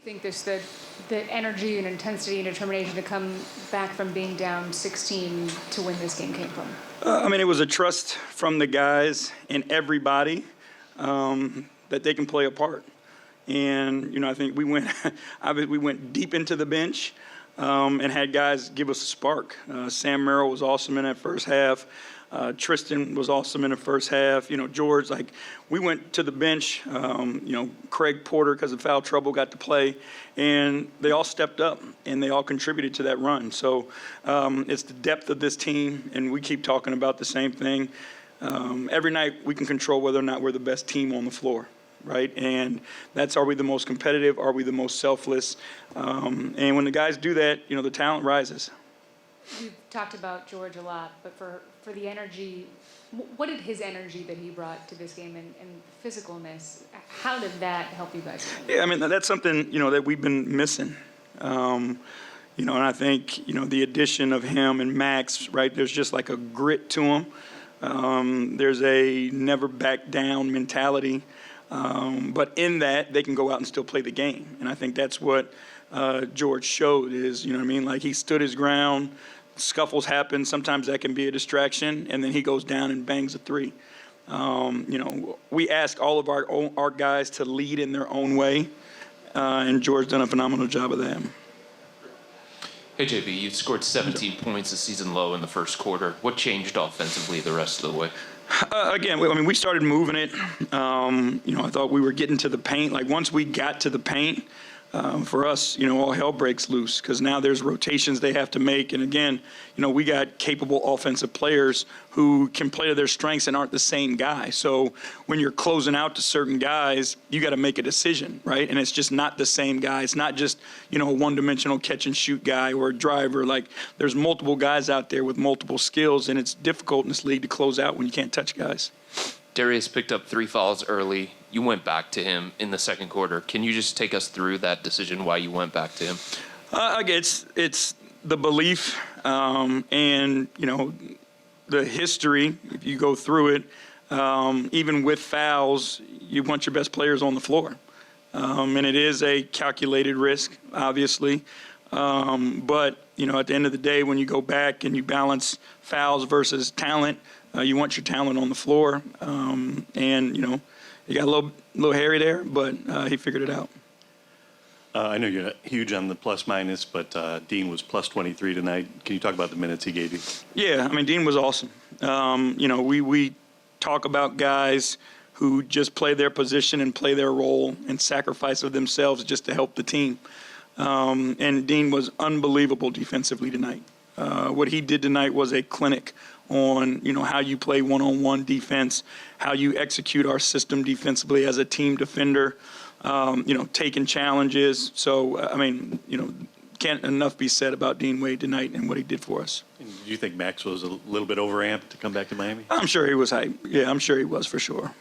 think the energy and intensity and determination to come back from being down 16 to win this game came from? I mean, it was a trust from the guys and everybody that they can play a part. And, I think we went deep into the bench and had guys give us a spark. Sam Merrill was awesome in that first half. Tristan was awesome in the first half. George, we went to the bench. Craig Porter, because of foul trouble, got to play. And they all stepped up, and they all contributed to that run. So it's the depth of this team, and we keep talking about the same thing. Every night we can control whether or not we're the best team on the floor, right? And that's, are we the most competitive? Are we the most selfless? And when the guys do that, the talent rises. You've talked about George a lot, but for the energy, what did his energy that he brought to this game and physicalness, how did that help you guys? Yeah, I mean, that's something, that we've been missing. And I think, the addition of him and Max, right, there's just like a grit to him. There's a never back down mentality. But in that, they can go out and still play the game. And I think that's what George showed is, he stood his ground. Scuffles happen. Sometimes that can be a distraction, and then he goes down and bangs a three. We ask all of our guys to lead in their own way, and George done a phenomenal job of that. Hey, J.B., you scored 17 points a season low in the first quarter. What changed offensively the rest of the way? Again, we started moving it. I thought we were getting to the paint. Once we got to the paint, for us, all hell breaks loose because now there's rotations they have to make. And again, we got capable offensive players who can play to their strengths and aren't the same guy. So when you're closing out to certain guys, you got to make a decision, right? And it's just not the same guy. It's not just, a one-dimensional catch and shoot guy or a driver. There's multiple guys out there with multiple skills, and it's difficult in this league to close out when you can't touch guys. Darius picked up 3 fouls early. You went back to him in the second quarter. Can you just take us through that decision, why you went back to him? Again, it's the belief and, the history. If you go through it, even with fouls, you want your best players on the floor. And it is a calculated risk, obviously. But, at the end of the day, when you go back and you balance fouls versus talent, you want your talent on the floor. And, you got a little hairy there, but he figured it out. I know you're not huge on the plus-minus, but Dean was plus 23 tonight. Can you talk about the minutes he gave you? Yeah, Dean was awesome. We talk about guys who just play their position and play their role and sacrifice of themselves just to help the team. And Dean was unbelievable defensively tonight. What he did tonight was a clinic on, how you play one-on-one defense, how you execute our system defensively as a team defender, taking challenges. So, can't enough be said about Dean Wade tonight and what he did for us. Do you think Max was a little bit overamped to come back to Miami? I'm sure he was hyped. Yeah, I'm sure he was for sure.